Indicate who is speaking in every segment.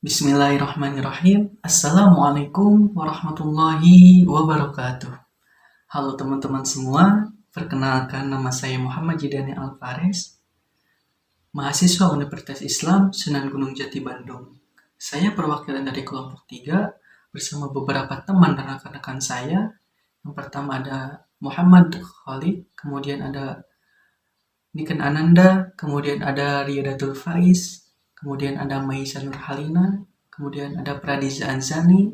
Speaker 1: Bismillahirrahmanirrahim. Assalamualaikum warahmatullahi wabarakatuh. Halo teman-teman semua, perkenalkan nama saya Muhammad Jidani Alvarez, mahasiswa Universitas Islam Sunan Gunung Jati Bandung. Saya perwakilan dari kelompok 3 bersama beberapa teman dan rekan-rekan saya. Yang pertama ada Muhammad Khalid, kemudian ada Niken Ananda, kemudian ada Riyadatul Faiz, kemudian ada Maisa Nurhalina, kemudian ada Pradiza Anzani,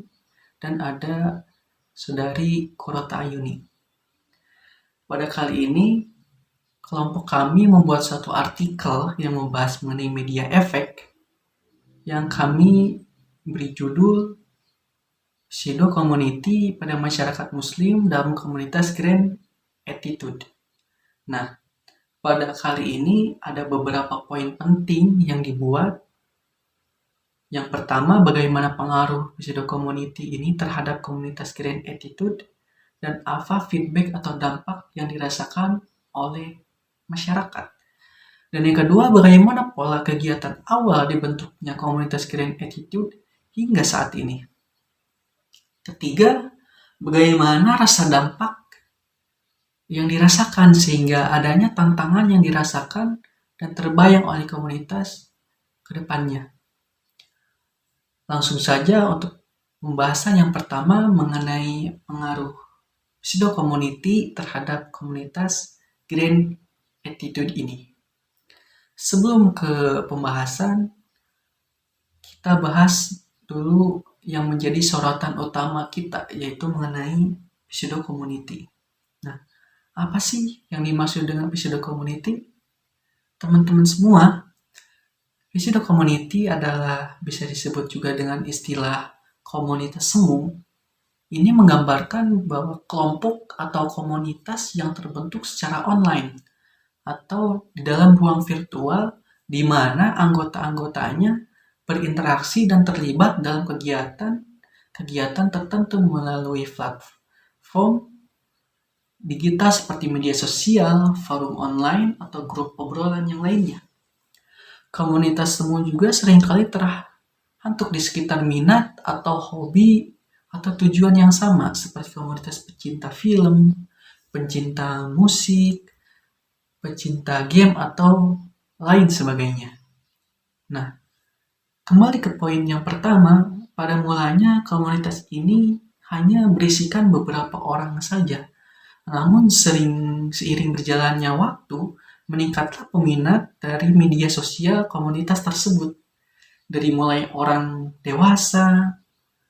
Speaker 1: dan ada Saudari Kurota Ayuni. Pada kali ini, kelompok kami membuat suatu artikel yang membahas mengenai media efek yang kami beri judul Shadow Community pada masyarakat muslim dalam komunitas Grand Attitude. Nah, pada kali ini ada beberapa poin penting yang dibuat. Yang pertama, bagaimana pengaruh Shadow Community ini terhadap komunitas Grand Attitude dan apa feedback atau dampak yang dirasakan oleh masyarakat. Dan yang kedua, bagaimana pola kegiatan awal dibentuknya komunitas Grand Attitude hingga saat ini. Ketiga, bagaimana rasa dampak yang dirasakan sehingga adanya tantangan yang dirasakan dan terbayang oleh komunitas ke depannya. Langsung saja untuk pembahasan yang pertama mengenai pengaruh Shadow Community terhadap komunitas Grand Attitude ini. Sebelum ke pembahasan, kita bahas dulu yang menjadi sorotan utama kita, yaitu mengenai Shadow Community. Nah, apa sih yang dimaksud dengan Shadow Community? Teman-teman semua, Shadow Community adalah bisa disebut juga dengan istilah komunitas semu. Ini menggambarkan bahwa kelompok atau komunitas yang terbentuk secara online atau di dalam ruang virtual di mana anggota-anggotanya berinteraksi dan terlibat dalam kegiatan tertentu melalui platform digital seperti media sosial, forum online, atau grup obrolan yang lainnya. Komunitas semu juga seringkali terbentuk di sekitar minat atau hobi atau tujuan yang sama, seperti komunitas pecinta film, pencinta musik, pecinta game, atau lain sebagainya. Nah, kembali ke poin yang pertama, pada mulanya komunitas ini hanya berisikan beberapa orang saja. Namun seiring berjalannya waktu, meningkatlah peminat dari media sosial komunitas tersebut. Dari mulai orang dewasa,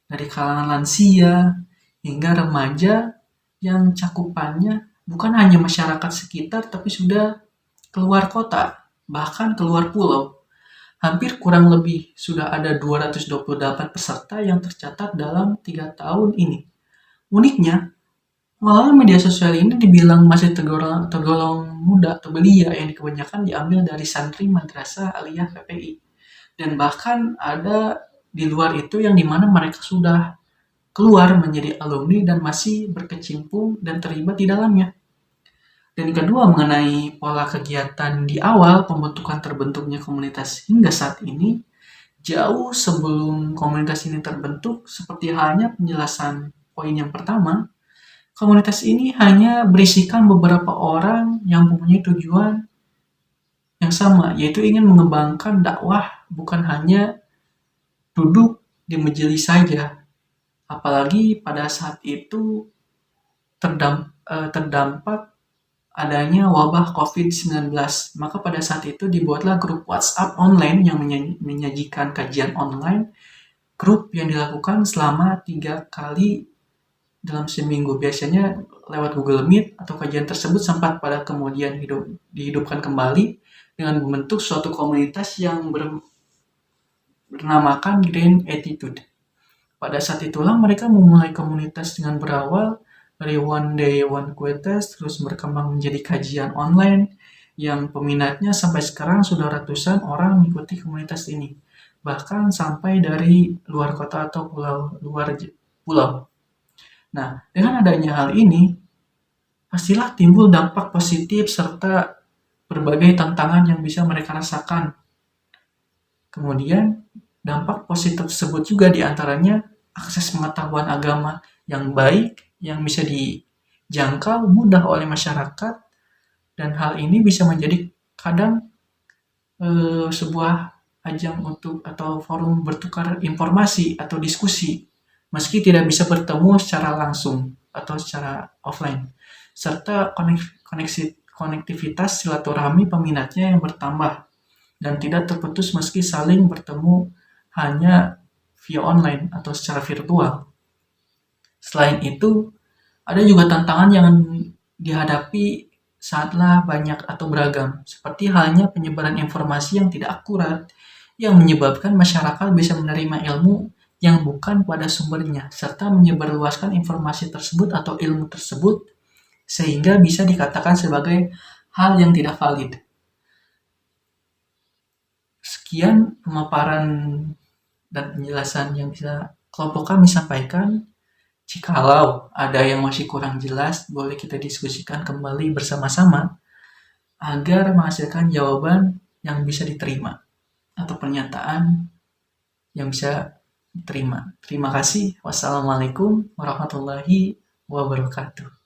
Speaker 1: dari kalangan lansia, hingga remaja yang cakupannya bukan hanya masyarakat sekitar, tapi sudah keluar kota, bahkan keluar pulau. Hampir kurang lebih sudah ada 228 peserta yang tercatat dalam 3 tahun ini. Uniknya, malah media sosial ini dibilang masih tergolong muda atau belia yang kebanyakan diambil dari santri madrasah aliyah PPI. Dan bahkan ada di luar itu yang dimana mereka sudah keluar menjadi alumni dan masih berkecimpung dan terlibat di dalamnya. Dan kedua, mengenai pola kegiatan di awal pembentukan terbentuknya komunitas hingga saat ini, jauh sebelum komunitas ini terbentuk, seperti halnya penjelasan poin yang pertama, komunitas ini hanya berisikan beberapa orang yang mempunyai tujuan yang sama, yaitu ingin mengembangkan dakwah, bukan hanya duduk di majelis saja. Apalagi pada saat itu terdampak adanya wabah COVID-19. Maka pada saat itu dibuatlah grup WhatsApp online yang menyajikan kajian online, grup yang dilakukan selama 3 kali dalam seminggu. Biasanya lewat Google Meet, atau kajian tersebut sempat pada kemudian dihidupkan kembali dengan membentuk suatu komunitas yang bernamakan Grand Attitude. Pada saat itulah mereka memulai komunitas dengan berawal dari one day one quiz, terus berkembang menjadi kajian online yang peminatnya sampai sekarang sudah ratusan orang mengikuti komunitas ini. Bahkan sampai dari luar kota atau luar pulau. Nah, dengan adanya hal ini, pastilah timbul dampak positif serta berbagai tantangan yang bisa mereka rasakan. Kemudian, Dampak positif tersebut juga diantaranya akses pengetahuan agama yang baik, yang bisa dijangkau mudah oleh masyarakat, dan hal ini bisa menjadi kadang sebuah ajang untuk atau forum bertukar informasi atau diskusi, meski tidak bisa bertemu secara langsung atau secara offline, serta konektivitas silaturahmi peminatnya yang bertambah dan tidak terputus meski saling bertemu hanya via online atau secara virtual. Selain itu, ada juga tantangan yang dihadapi saatlah banyak atau beragam, seperti halnya penyebaran informasi yang tidak akurat, yang menyebabkan masyarakat bisa menerima ilmu yang bukan pada sumbernya, serta menyebarluaskan informasi tersebut atau ilmu tersebut, sehingga bisa dikatakan sebagai hal yang tidak valid. Sekian pemaparan dan penjelasan yang bisa kelompok kami sampaikan. Jikalau ada yang masih kurang jelas, boleh kita diskusikan kembali bersama-sama agar menghasilkan jawaban yang bisa diterima atau pernyataan yang bisa diterima. Terima kasih. Wassalamualaikum warahmatullahi wabarakatuh.